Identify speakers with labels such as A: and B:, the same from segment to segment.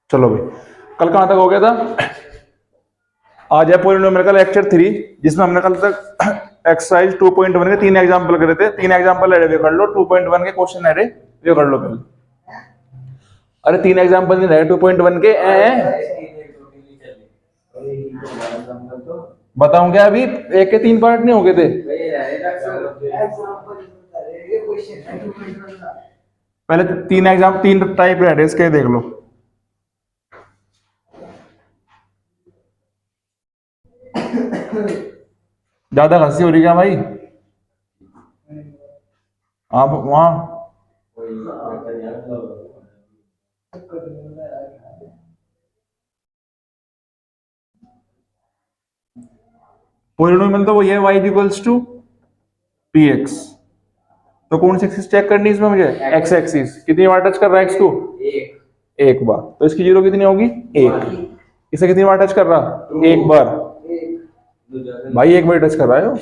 A: चलो भाई, कल कहाँ तक हो गया था? आज है पॉलिनोमियल लेक्चर 3, जिसमें हमने कल तक एक्सरसाइज 2.1 के 3 एग्जाम्पल करे थे। 3 एग्जाम्पल रिव्यू कर लो, 2.1 के क्वेश्चन है रिव्यू कर लो पहले। अरे 3 एग्जाम्पल नहीं रहे 2.1 के बताऊं क्या? अभी एक के 3 पार्ट नहीं हो गए थे। पहले 3 एग्जाम 3 टाइप रहे इसके, देख लो। ज्यादा हंसी हो रही क्या भाई? आप वहां पॉलिनोमियल तो वही है, y equals to P X. तो कौन सी एक्सिस चेक करनी है इसमें मुझे? X axis. कितनी बार टच कर रहा है एक्स को? एक बार। तो इसकी जीरो कितनी होगी? एक। इसे कितनी बार टच कर रहा? एक बार। भाई एक बार टच कर रहा है वो।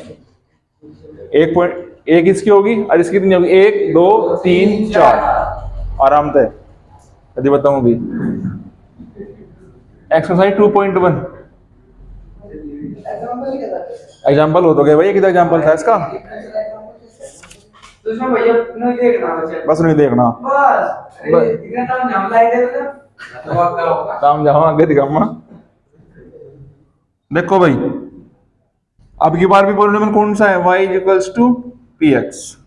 A: 1 इसकी होगी और इसकी कितनी होगी? 1 2 3 4। आराम से यदि बताऊं भी। एक्सरसाइज 2.1 एग्जाम्पल हो तो गए भाई। कितना एग्जाम्पल था इसका? बस नहीं देखना, काम जाओ आगे दिखाऊंगा। देखो भाई, अब की बार भी पॉलिनोमियल कौन सा है? y equals to P X.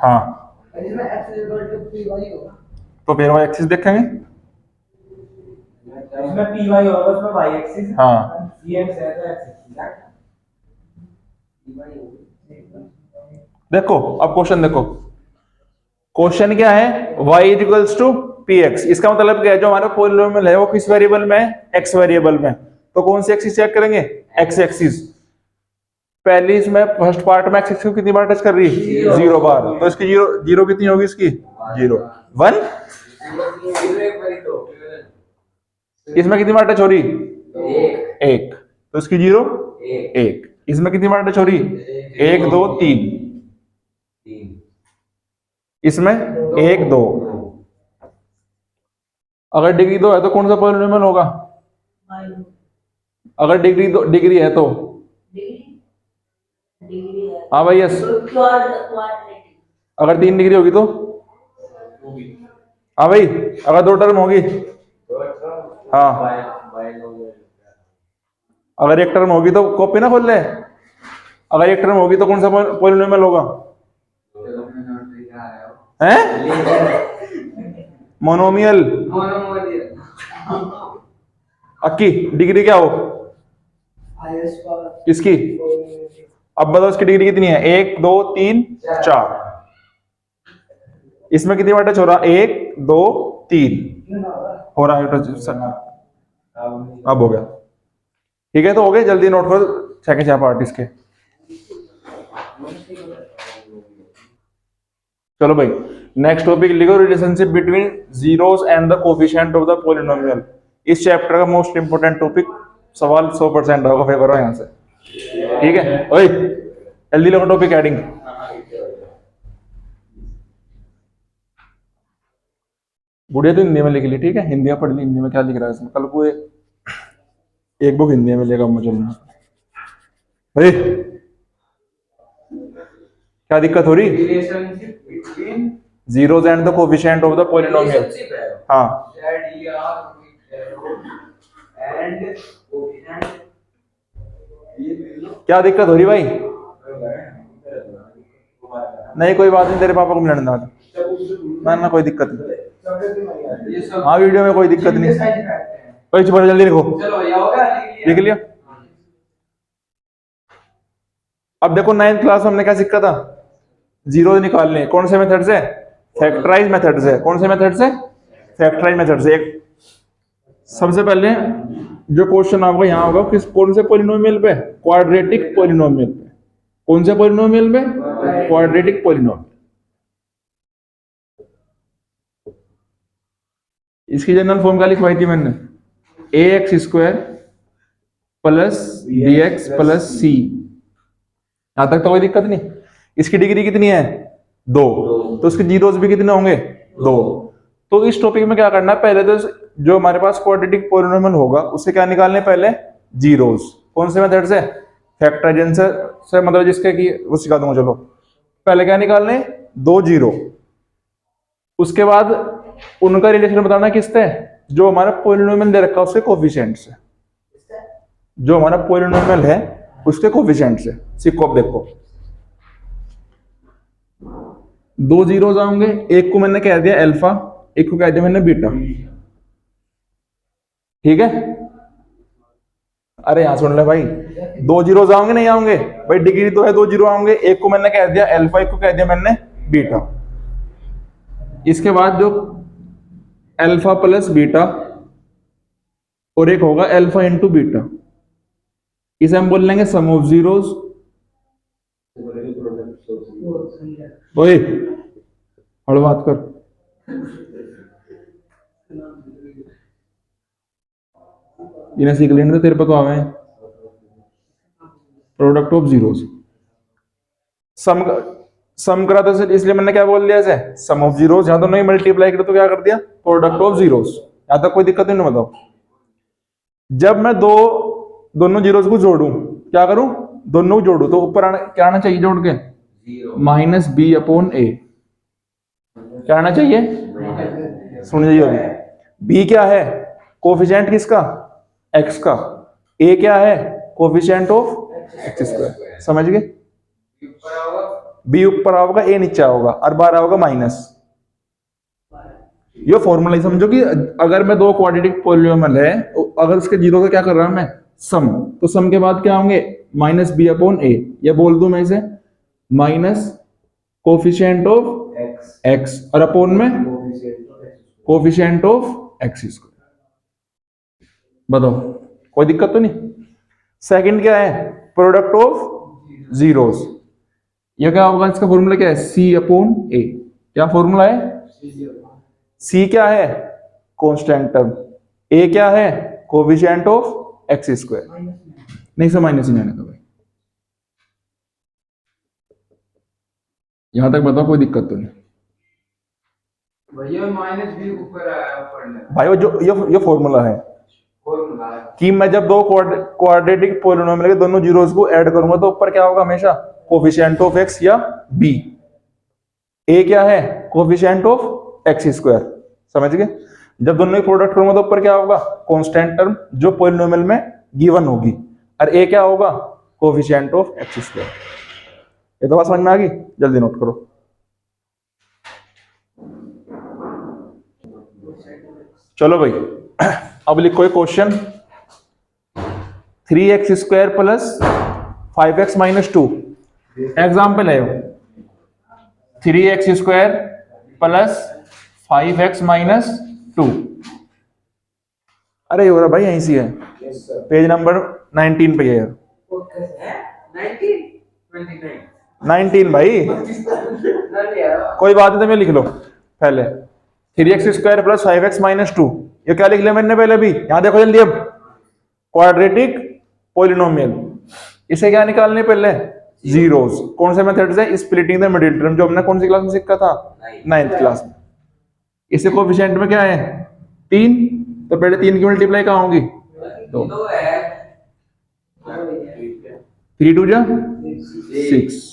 A: हाँ, तो फिर y एक्सिस देखेंगे। इसमें पी वाई होगा, उसमें वाई एक्सिस। हाँ, एक्स है तो एक्स। देखो अब क्वेश्चन देखो। क्वेश्चन क्या है? y equals to P X. इसका मतलब क्या है? जो हमारा पॉलिनोमियल है वो किस वेरिएबल में है? x वेरिएबल में। तो कौन सी एक्सिस चेक करेंगे? x axis. पहली इसमें फर्स्ट पार्ट में x एक्सिस को कितनी बार टच कर रही है? 0 बार। तो इसकी जीरो जीरो कितनी होगी? इसकी 0 1। इसमें कितनी बार टच हो रही? 1। तो इसकी 0 1। इसमें कितनी बार टच हो रही? 1 2 3। इसमें 1 2। अगर डिग्री 2 है तो कौन सा पॉलिनोमियल होगा? अगर डिग्री है तो हाँ भाई यस। अगर 3 डिग्री होगी तो हाँ भाई। अगर 2 टर्म होगी हाँ। अगर 1 टर्म होगी तो कॉपी ना खोल ले। अगर 1 टर्म होगी तो कौन सा पॉलिनोमियल होगा? हैं? मोनोमियल। अक्की डिग्री क्या हो इसकी? अब बताओ इसकी डिग्री कितनी है? 1 2 3 4। इसमें कितनी बार टच हो रहा? 1 2 3 हो रहा है टच। अब हो गया। ठीक है, तो हो गए। जल्दी नोट करो सेकंड चार पार्ट इसके। चलो भाई, नेक्स्ट टॉपिक लिखो, relationship between zeros and the coefficient of the polynomial. इस चैप्टर का मोस्ट इंपोर्टेंट टॉपिक। सवाल 100% होगा फेवर यहां से। ठीक है ओए, जल्दी लिखो टॉपिक एडिंग। बुढ़िया तो हिंदी में लिख ली, ठीक है, हिंदी में पढ़ ली। हिंदी में क्या लिख रहा है इसमें? कल को एक बुक हिंदी में लेगा मुझे भाई। क्या दिक्कत हो रही? Zeros and the coefficient of the polynomial. हाँ, क्या दिक्कत हो रही भाई? नहीं कोई बात नहीं, तेरे पापा को मिलने दो ना, कोई दिक्कत नहीं। हाँ वीडियो में कोई दिक्कत नहीं। कोई चुप, जल्दी लिखो। लिख लिया। अब देखो 9th क्लास में हमने क्या सीखा था? जीरो निकालने। कौन से मेथड से? फैक्टराइज मेथड से। कौन से मेथड से? फैक्टराइज मेथड से। एक सबसे पहले जो क्वेश्चन आपका यहाँ होगा किस कौन से पॉलिनोमियल पे? क्वाड्रेटिक पॉलिनोमियल पे। कौन से पॉलिनोमियल पे? Quadratic polynomial. इसकी जनरल फॉर्म क्या लिखवाई थी मैंने? A x square plus B x plus C. यहां तक तो कोई दिक्कत नहीं। इसकी डिग्री कितनी है? 2। तो उसके जीरोस भी कितने होंगे? 2। तो इस टॉपिक में क्या करना है, पहले तो जो हमारे पास क्वाड्रेटिक पॉलिनोमियल होगा उससे क्या निकालने? पहले जीरोस। कौन से मेथड से? फैक्टराइजेशन से मतलब जिसके की वो सिखा दूंगा। चलो पहले क्या निकालने? 2 जीरो। उसके बाद उनका रिलेशन बताना किससे? जो हमारा पॉलिनोमियल दे रखा है उसके कोफिशिएंट से। जो हमारा पॉलिनोमियल है उसके कोफिशिएंट से। सीखो अब देखो, 2 जीरोस आएंगे। एक को मैंने कह दिया अल्फा, एक को कह दिया मैंने बीटा। ठीक है? अरे यहां सुन ले भाई, 2 जीरोस आएंगे नहीं आएंगे भाई? डिग्री तो है 2 जीरो आएंगे। एक को मैंने कह दिया अल्फा, एक को कह दिया मैंने बीटा। इसके बाद जो अल्फा प्लस बीटा और एक होगा अल्फा इंटू बीटा, इसे हम बोल लेंगे सम ऑफ जीरोस। ओए हड़ो बात कर। इन्हें सीख लेने तो तेरे पे तो आवे प्रोडक्ट ऑफ जीरोस। सम करा था इसलिए मैंने क्या बोल दिया इसे? सम ऑफ जीरोस। यहां तो नहीं मल्टीप्लाई कर तो क्या कर दिया? Product of zeros. यहां तक कोई दिक्कत नहीं, बताओ। जब मैं दोनों जीरोस को जोड़ू, क्या करूं? दोनों को जोड़ू तो ऊपर क्या आना चाहिए जोड़ के? माइनस बी अपॉन ए। क्या आना चाहिए? सुन लीजिए अभी। बी क्या है? कोफिशिएंट किसका? एक्स का। ए क्या है? Coefficient of x square. समझ गए? बी ऊपर आओगा, ए नीचे होगा और बाहर आओगा माइनस। ये फॉर्मूला ही समझो कि अगर मैं दो क्वाड्रेटिक पॉलिनोमियल है, अगर उसके जीरो का क्या कर रहा हूं मैं? सम। तो सम के बाद क्या होंगे? माइनस बी अपॉन ए। ये बोल दूं मैं इसे माइनस कोफिशिएंट ऑफ एक्स और अपॉन में कोफिशिएंट ऑफ एक्स स्क्वायर। बताओ कोई दिक्कत तो नहीं? सेकंड क्या है? Product of zeros. ये क्या होगा? इसका फॉर्मूला क्या है? सी अपॉन ए। क्या फॉर्मूला है? सी क्या है? Constant term. ए क्या है? Coefficient of x square. नहीं से माइनस ही नहीं आने का भाई। यहां तक बताओ कोई दिक्कत तो नहीं?
B: भैया माइनस बी ऊपर आया ऊपर
A: भाई वो जो ये फॉर्मूला है कि मैं जब दो क्वाड्रेटिक पॉलिनोमियल के दोनों जीरोस को ऐड करूंगा तो ऊपर क्या होगा? हमेशा कोफिशिएंट ऑफ एक्स या बी। ए क्या है? Coefficient of x square. समझ गए? जब दोनों की प्रोडक्ट करूंगा तो ऊपर क्या होगा? कांस्टेंट टर्म जो पॉलिनोमियल में गिवन होगी। और ए क्या होगा? Coefficient of x square. ये तो बात समझ में आ गई? जल्दी नोट करो। चलो भाई अब लिखो एक question. 3x square plus 5x minus 2। Example है 3x square plus 5x minus 2। अरे हो रहा भाई यहीं से है। पेज नंबर 19 पे है। 19 भाई कोई बात नहीं, तो मैं लिख लो पहले 3x square plus 5x minus 2। ये क्या लिख लिया मैंने पहले भी? यहां देखो जल्दी। अब क्वाड्रेटिक पॉलिनोमियल, इसे क्या निकालने? पहले जीरोस। कौन से मेथड से? स्प्लिटिंग द मिडिल टर्म, जो हमने कौन सी क्लास में सीखा था? 9th क्लास में। इसे कोफिशिएंट में क्या है? 3। तो पहले 3 की मल्टीप्लाई कहां होगी? 2। 3 2 जा 6।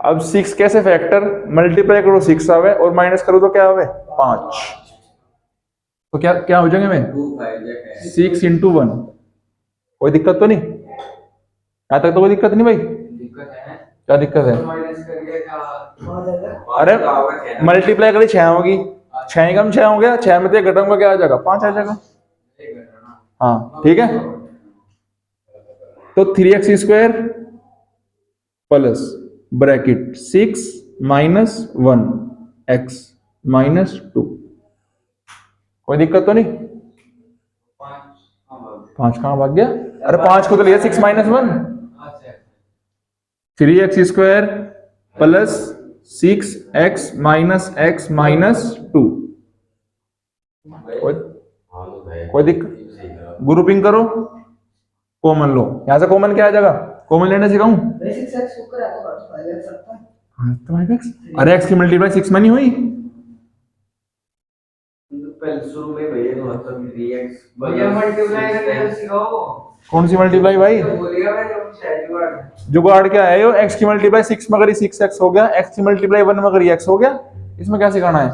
A: अब 6 कैसे फैक्टर? मल्टीप्लाई करो 6 आवे और माइनस करो तो क्या आवे? 5। तो क्या क्या हो जाएंगे मैं? 6 इंटू 1। कोई दिक्कत तो नहीं? यहां तक तो कोई दिक्कत नहीं भाई? क्या दिक्कत है? अरे मल्टीप्लाई करी 6 होगी, 6 कम 6 हो गया, 6 में से घटाऊंगा क्या आ जाएगा? 5 आ जाएगा। हाँ ठीक है। तो 3x square plus bracket 6 minus 1 x minus 2। कोई दिक्कत तो नहीं? 5 कहाँ भाग गया? अरे 5 को तो लिया 6 minus 1, 3x square plus 6x minus 2। कोई दिक्कत? ग्रुपिंग करो, कॉमन लो। यहां से कॉमन क्या आ जाएगा? कॉमन लेना सिखाऊं? अरे x की मल्टीप्लाई 6 में नहीं हुई?
B: पहले शुरू में भैया तो मतलब 3x भैया मल्टीप्लाई करके सिखाओ।
A: कौन सी मल्टीप्लाई भाई?
B: बोलिएगा भाई जो शायद
A: जुगाड़ क्या है? यो x की मल्टीप्लाई 6 में करी 6x हो गया, x की मल्टीप्लाई 1 में करी x हो गया। इसमें क्या सिखाना है?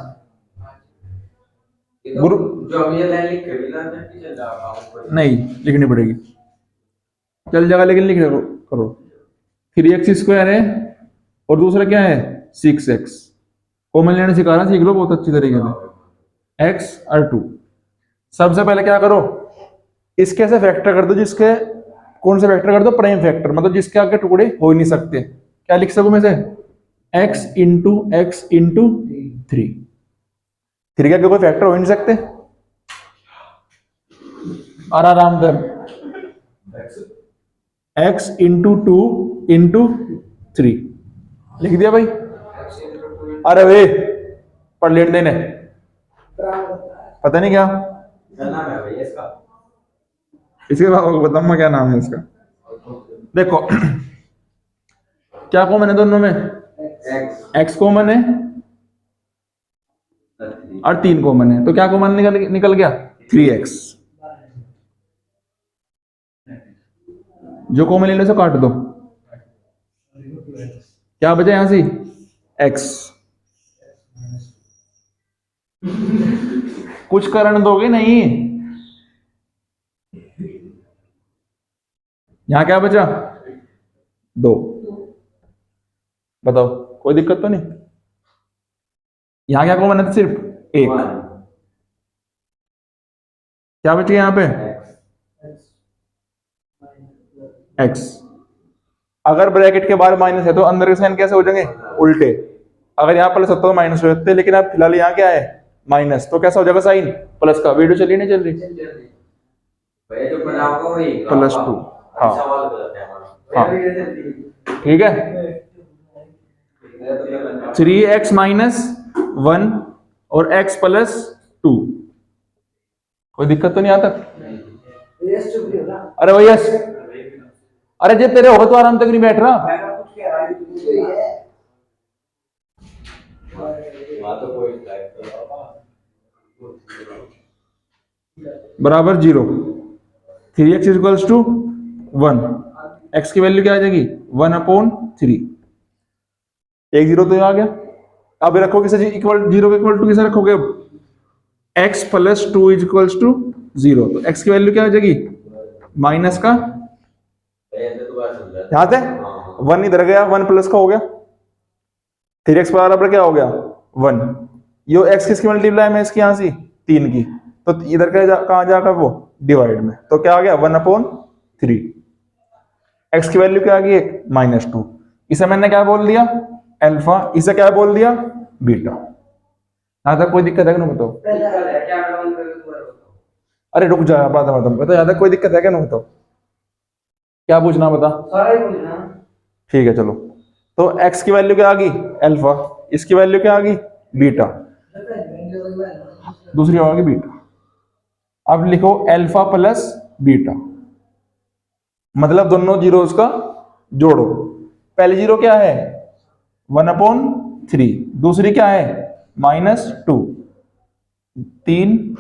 A: गुरु
B: जो हम ये लाइन लिख के भी ना चल जाएगा
A: नहीं लिखनी पड़ेगी, चल जाएगा लेकिन लिख करो। 3x स्क्वायर है और दूसरा क्या है 6x। कॉमन लेने सिखा रहा, सीख लो बहुत अच्छी तरीके से। x और 2। सबसे पहले क्या करो, इसके से फैक्टर कर दो, जिसके कौन से फैक्टर कर दो? प्राइम फैक्टर, मतलब जिसके आगे टुकड़े हो ही नहीं सकते। क्या लिख सकूं मैं से? x into 3। 3 के आगे कोई फैक्टर हो ही नहीं सकते। और आराम से x इंटू 2 इंटू 3 लिख दिया भाई। अरे वे पढ़ लेट देने, पता नहीं क्या
B: नाम है भैया इसका।
A: इसके बाद बताऊंगा क्या नाम है इसका। देखो क्या कॉमन है दोनों में? x कॉमन है और 3 कॉमन है, तो क्या कॉमन निकल गया? 3x। जो कॉमन लेने से काट दो, क्या बचा यहां से? x। कुछ कारण दोगे नहीं? यहां क्या बचा? 2। बताओ कोई दिक्कत तो नहीं? यहां क्या कॉमन है? तो सिर्फ 1। क्या बच गया यहां पे? x। अगर ब्रैकेट के बाहर माइनस है तो अंदर के साइन कैसे हो जाएंगे? उल्टे। अगर यहाँ प्लस होता तो माइनस हो जाते, लेकिन अब फिलहाल यहाँ क्या है? माइनस, तो कैसा हो जाएगा साइन? प्लस का। वीडियो चली नहीं चल रही?
B: भैया जो बनाओगे वही
A: +2। हाँ
B: सवाल बताते हैं हमारा।
A: हाँ ठीक है। 3x माइनस 1 और x प्लस 2। कोई दिक्कत तो नहीं आता? अरे भैया, अरे जब तेरे होगा तो आराम तक नहीं बैठ रहा। बराबर 0। 3x equals to 1। x की वैल्यू क्या आ जाएगी? 1/3। एक 0 तो आ गया। अब रखो किसे इक्वल? 0 के इक्वल टू किसे रखोगे? x plus 2 equals to 0। तो x की वैल्यू क्या आ जाएगी? माइनस का, यहां से 1 इधर गया, 1 प्लस का हो गया। 3x बराबर क्या हो गया? 1। यो x किसकी मल्टीप्लाई में? इसकी यहां से 3 की, तो इधर कहां जाएगा वो? डिवाइड में। तो क्या आ गया? 1/3। x की वैल्यू क्या आ गई? -2। इसे मैंने क्या बोल दिया? अल्फा। इसे क्या बोल दिया? बीटा। यहां तक कोई दिक्कत है क्या? बताओ। अरे रुक जा, बात बताओ। यहां तक कोई दिक्कत है क्या? बताओ क्या पूछना, बता। ठीक है चलो। तो x की वैल्यू क्या आ गई? अल्फा। इसकी वैल्यू क्या आ गई? बीटा। दूसरी आ गई बीटा। अब लिखो अल्फा प्लस बीटा, मतलब दोनों जीरोस का जोड़ो। पहली जीरो क्या है? 1/3। दूसरी क्या है? -2। 3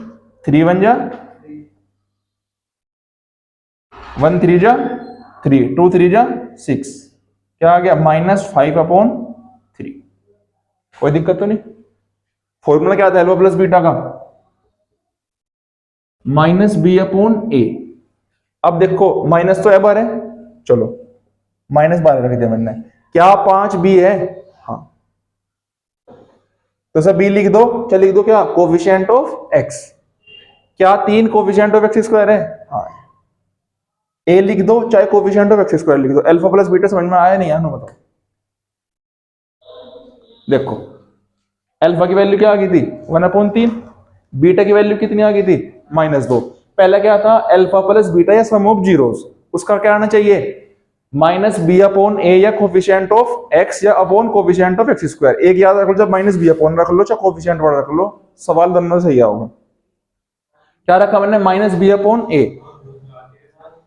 A: 3 1 जा 1 3 जा 3, 2 3 जा 6। क्या आ गया? -5/3। कोई दिक्कत तो नहीं? फॉर्मूला क्या था अल्फा प्लस बीटा का? -b/a। अब देखो माइनस तो एबर है, चलो -12 रख दिया मैंने। क्या 5b है? हाँ, तो सब b लिख दो। क्या लिख दो? क्या? Coefficient of x। क्या 3 कोफिशिएंट ऑफ x स्क्वायर है? हाँ। a लिख दो, चाहे कोफिशिएंट ऑफ x स्क्वायर लिख दो। अल्फा प्लस बीटा समझ में आया नहीं? यार बताओ। देखो अल्फा की वैल्यू क्या आ गई थी 1/3, बीटा की वैल्यू कितनी आ गई थी -2। पहला क्या था अल्फा प्लस बीटा या सम ऑफ जीरोस, उसका क्या आना चाहिए -b/a या कोफिशिएंट ऑफ x या upon coefficient of x square. एक याद रख लो, जब -b/ रख लो चाहे कोफिशिएंट वाला रख लो, सवाल दोनों सही आओगे। क्या रखा मैंने -b/a,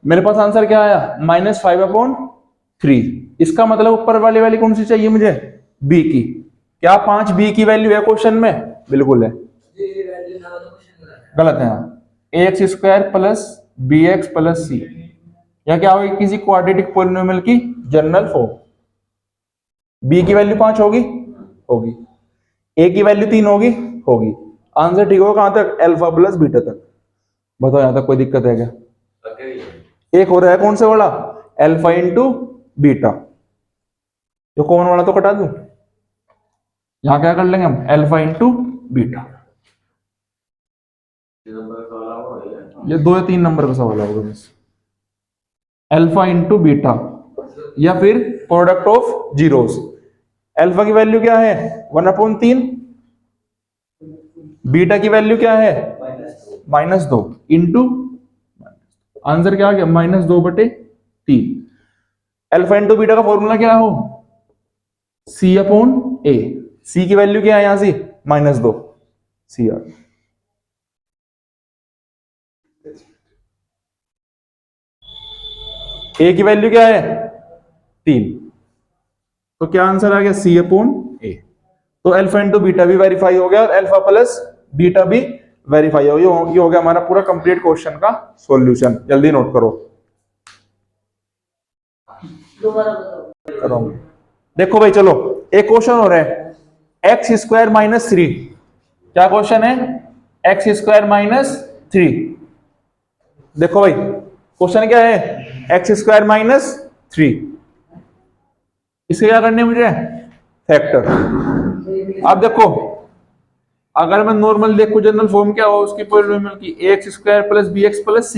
A: मेरे पास आंसर क्या आया -5/3। इसका मतलब ऊपर वाली वाली कौन सी चाहिए मुझे b की। क्या 5 b की वैल्यू है क्वेश्चन में? बिल्कुल है, गलत है। ax square plus bx plus c, या क्या होगी किसी क्वाड्रेटिक पॉलिनोमियल की जनरल फॉर्म। b की वैल्यू 5 होगी, होगी। a की वैल्यू 3 होगी, होगी। आंसर ठीक होगा कहां तक? अल्फा प्लस बीटा तक। बताओ यहां तक कोई दिक्कत है क्या? एक हो रहा है कौन सा वाला अल्फा इंटू बीटा, तो कौन वाला तो कटा दूं, यहां क्या कर लेंगे हम अल्फा इंटू बीटा। ये 2 या 3 नंबर का सवाल होगा बस। अल्फा इंटू बीटा या फिर प्रोडक्ट ऑफ जीरोस। अल्फा की वैल्यू क्या है 1/3, बीटा की वैल्यू क्या है -2 इंटू, आंसर क्या आ गया -2/3। अल्फा इंटू बीटा का फॉर्मूला क्या हो c/a। c की वैल्यू क्या है यहां से -2, c आ गया। a की वैल्यू क्या है 3, तो क्या आंसर आ गया c/a। तो अल्फा इंटू बीटा भी वेरीफाई हो गया और अल्फा प्लस बीटा भी वेरीफाई हो गया। ये हो गया हमारा पूरा कंप्लीट क्वेश्चन का सॉल्यूशन। जल्दी नोट करो। करो देखो भाई, चलो एक क्वेश्चन हो रहा है एक्स स्क्वायर -3। क्या क्वेश्चन है एक्स स्क्वायर -3। देखो भाई क्वेश्चन क्या है एक्स स्क्वायर -3, इसे क्या करने मुझे फैक्टर। अब देखो अगर मैं नॉर्मल देखूं जनरल फॉर्म क्या हो उसकी पॉलिनोमियल की ax square plus bx plus c,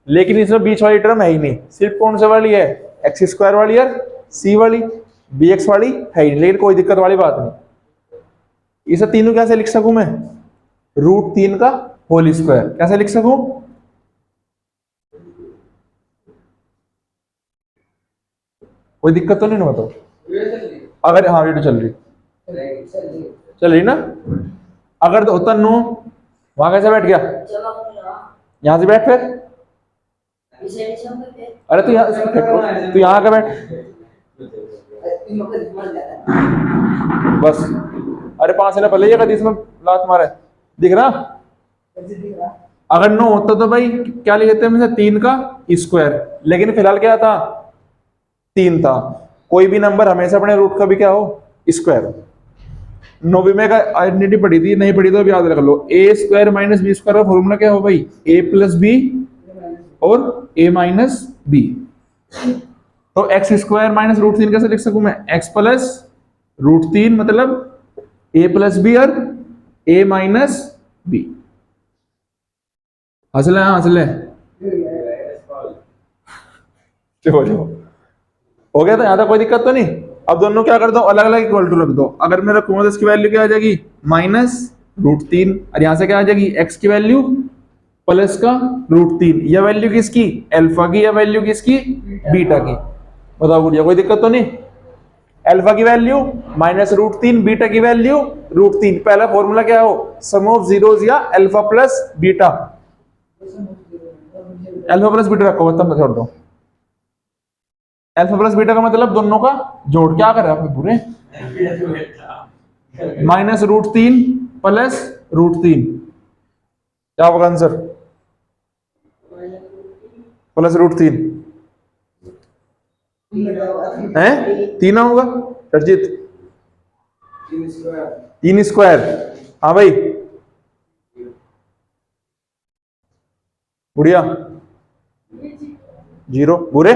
A: लेकिन इसमें बीच वाली टर्म है ही नहीं, सिर्फ कौन सा वाली है एक्स स्क्वायर वाली और c वाली, bx वाली है ही नहीं। लेकिन कोई दिक्कत वाली बात नहीं, इसे तीनों कैसे लिख सकूं मैं √3 का होल स्क्वायर कैसे लिख सकूं? कोई दिक्कत तो नहीं ना बताओ? अगर हाँ वीडियो चल रही ना, अगर तो होता नो वहां कैसे बैठ गया, यहां से बैठ फिर। अरे तू यहाँ का बैठ बस। अरे 5 ना पहले ये इसमें लात मारे दिख रहा। अगर 9 होता तो भाई क्या लिखते हैं 3 का स्क्वायर, लेकिन फिलहाल क्या था 3 था। कोई भी नंबर हमेशा अपने रूट का भी क्या हो स्क्वायर। 9वीं में का आइडेंटिटी पढ़ी थी, नहीं पढ़ी तो अब याद रख लो। a square minus B square का फॉर्मूला क्या हो भाई a प्लस बी और a माइनस बी। तो एक्स स्क्वायर माइनस √3 कैसे लिख सकूं मैं x प्लस √3 मतलब a प्लस बी और a माइनस बी। हंस ले हो गया था, यहां तक कोई दिक्कत तो नहीं। अब दोनों क्या कर दो अलग अलग इक्वल टू रख दो। अगर मैं रखूंगा तो इसकी वैल्यू क्या आ जाएगी -√3 और यहां से क्या आ जाएगी x की वैल्यू प्लस का √3। यह वैल्यू किसकी अल्फा की, या वैल्यू किसकी बीटा की। बताओ गुड़िया कोई दिक्कत तो नहीं? अल्फा की वैल्यू -√3, बीटा की वैल्यू √3। पहला फॉर्मूला क्या हो सम ऑफ जीरोस या alpha plus beta. Alpha plus beta रखो तब मैं छोड़ दो। अल्फा प्लस बीटा का मतलब दोनों का जोड़। क्या कर रहे हैं पूरे -√3 प्लस √3, क्या होगा आंसर प्लस √3 है 3 होगा सरजीत 3 स्क्वायर। हाँ भाई गुड़िया 0 बुरे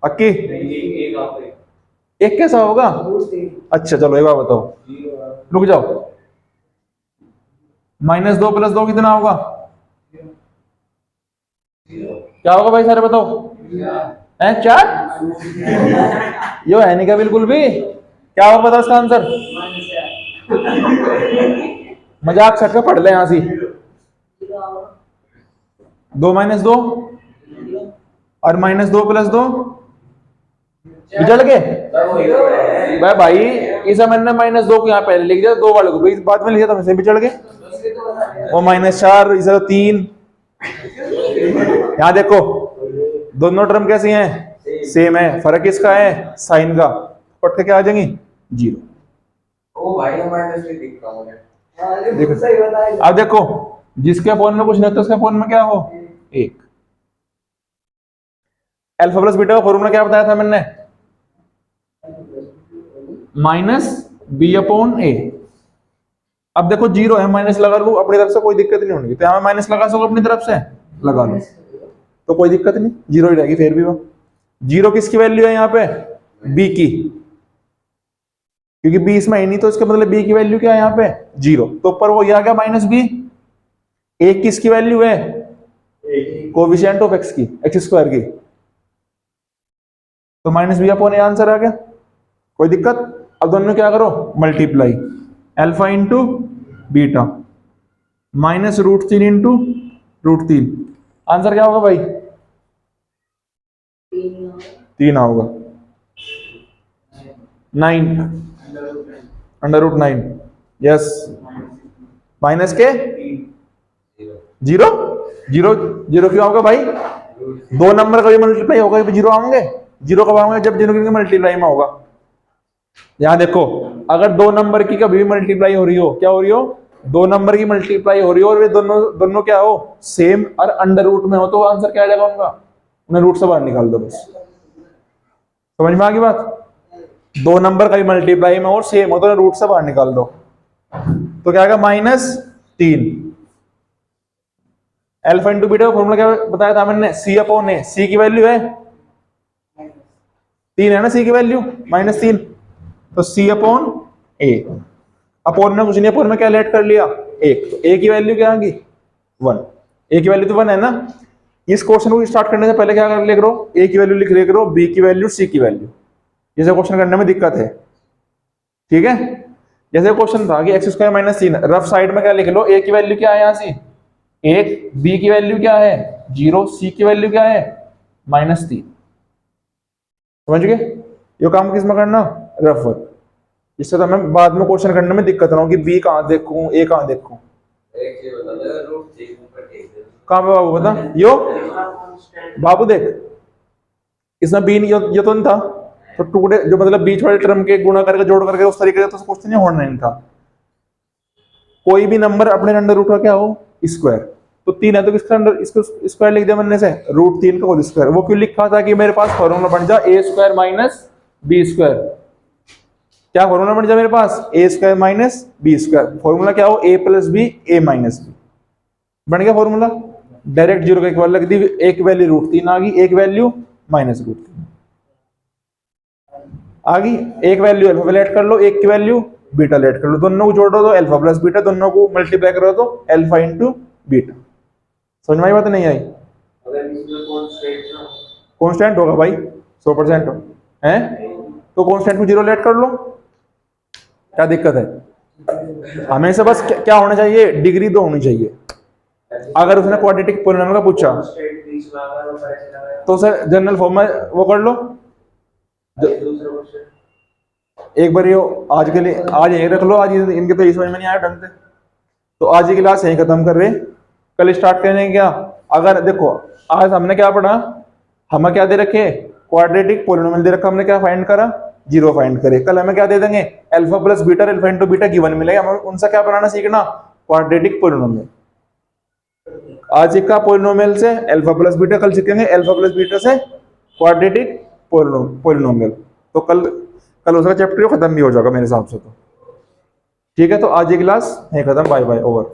A: अक्की एक कैसा होगा? अच्छा चलो एक बार बताओ, रुक जाओ। -2 + 2 कितना होगा? क्या होगा भाई सारे बताओ? 4 यो है नहीं क्या बिल्कुल भी? क्या होगा पता उसका आंसर? मजाक छट के पढ़ ले यहां से। 2 - 2 और -2 + 2 बिचड़ गए भाई। इसे मैंने -2 को यहाँ पहले लिख दिया, 2 वाले को भी बाद में लिखा, तो वैसे बिचड़ गए। वो -4, इसे 3। यहाँ देखो दोनों टर्म कैसी हैं? सेम है। फर्क किसका है? साइन का। पट के क्या आ जाएंगी? 0।
B: ओ भाई माइनस भी दिख रहा हूँ
A: देखो अब देखो, जिसके फोन में कुछ नहीं होता उसके फोन में क्या हो? 1। अल्फा प्लस बीटा का फॉर्मूला क्या बताया था मैंने? -b/a। अब देखो 0 है, माइनस लगा लू अपनी तरफ से, कोई दिक्कत नहीं होगी। तो यहाँ माइनस लगा सको अपनी तरफ से, लगा लो तो कोई दिक्कत नहीं, 0 ही रहेगी फिर भी। वो 0 किसकी वैल्यू है यहाँ पे? b की, क्योंकि b इसमें है नहीं, तो इसका मतलब b की वैल्यू क्या है यहाँ पे? 0। तो ऊपर वो आ गया -b। 1 किसकी वैल्यू है? कोएफिशिएंट ऑफ x की, x² की। तो -b/a आंसर आ गया, कोई दिक्कत? अब दोनों क्या करो? Multiply. Alpha into beta -√3 into √3। Answer क्या होगा भाई? 3 होगा। 9 √9। यस। माइनस के 0 0 क्यों होगा भाई? 2 नंबर का भी मल्टीप्लाई होगा, 0 आएंगे? 0 कब आएंगे? जब दोनों की मल्टीप्लाई में होगा। यहां देखो, अगर 2 नंबर की कभी भी मल्टीप्लाई हो रही हो, क्या हो रही हो? 2 नंबर की मल्टीप्लाई हो रही हो और वे दोनों क्या हो? सेम और अंडर रूट में हो, तो आंसर क्या आ जाएगा उनका? उन्हें रूट से बाहर निकाल दो बस। समझ में आ गई बात? 2 नंबर का भी मल्टीप्लाई में और सेम हो तो रूट से बाहर निकाल दो, तो क्या आएगा? -3। अल्फा इंटू बीटा का फॉर्मूला क्या बताया था मैंने? c/a। c की वैल्यू है 3 है ना, c की वैल्यू -3, तो c/a। अपोन में कुछ नहीं, अपोन में क्या लेट कर लिया? 1। तो a की वैल्यू क्या आएगी? 1। a की वैल्यू तो 1 है ना। इस क्वेश्चन को स्टार्ट करने से पहले क्या कर लिया करो? a की वैल्यू लिख लिया करो, b की वैल्यू, c की वैल्यू। जैसे क्वेश्चन करने में दिक्कत है, ठीक है? जैसे क्वेश्चन था कि x² - 3, रफ साइड में क्या लिख लो? a की वैल्यू क्या है यहाँ से? 1। b की वैल्यू क्या है? 0। c की वैल्यू क्या है? -3। समझ गए? ये काम किस में करना? रफ वर्क, जिससे तो मैं बाद में क्वेश्चन करने में दिक्कत ना हो कि बी कहाँ देखूं, ए कहाँ देखूं।
B: एक चीज बता दे, √3 ऊपर ठीक है।
A: कहाँ पे बाबू? बता यो बाबू, देख इसमें बी नहीं, ये तो नहीं था, तो टुकड़े जो मतलब बीच वाले टर्म के गुणा करके जोड़ करके उस तरीके से तो क्वेश्चन नहीं होना नहीं था। कोई भी नंबर अपने अंडर रूट का क्या हो? स्क्वायर। तो 3 है तो किसका अंडर, इसको स्क्वायर लिख दिया मैंने से, √3 का होल स्क्वायर। वो क्यों लिखा था? कि मेरे पास फॉर्मूला बन जा a² - b²। क्या फॉर्मूला बन जाए मेरे पास? a² - b²। फॉर्मूला क्या हो? a + b, a - b। बन गया फॉर्मूला। डायरेक्ट 0 का एक बार लग दी, एक वैल्यू √3 आ गई, एक वैल्यू -√3 आ गई। एक वैल्यू अल्फा लेट कर लो, एक की वैल्यू बीटा लेट कर लो, दोनों को जोड़ो तो अल्फा प्लस बीटा, दोनों को मल्टीप्लाई करो तो अल्फा इंटू बीटा। समझ में आई बात? नहीं आई?
B: अगर इसमें कांस्टेंट ना
A: कांस्टेंट होगा भाई, 100% है, तो कांस्टेंट को 0 लेट कर लो, क्या दिक्कत है? हमेशा बस क्या होना चाहिए? डिग्री 2 होनी चाहिए। अगर उसने क्वाड्रेटिक पॉलिनोमियल का पूछा
B: कांस्टेंट बीच में अगर वो ऐसे लगाया
A: तो सर जनरल फॉर्म में वो कर लो।
B: दूसरा क्वेश्चन
A: एक बार ये आज के लिए आज यही रख लो, आज इनके तो समझ में नहीं आया ढंग से, तो आज की क्लास यही खत्म कर रहे, कल स्टार्ट करेंगे क्या? अगर देखो आज हमने क्या पढ़ा, हमें क्या दे रखे? क्वाड्रेटिक पॉलिनोमियल दे रखा, हमने क्या फाइंड करा? 0 फाइंड करे। कल हमें क्या दे देंगे? Alpha plus beta, alpha into beta given मिलेगा, हमें उनसे क्या बनाना सीखना? Quadratic polynomial. आज का पॉलिनोमियल से अल्फा प्लस बीटा, कल सीखेंगे अल्फा प्लस बीटा से क्वाड्रेटिक पॉलिनोमियल। तो कल उसका चैप्टर खत्म भी हो जाएगा मेरे हिसाब से तो। ठीक है, तो आज की क्लास है खत्म, बाय बाय, ओवर।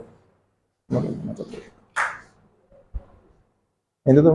A: तो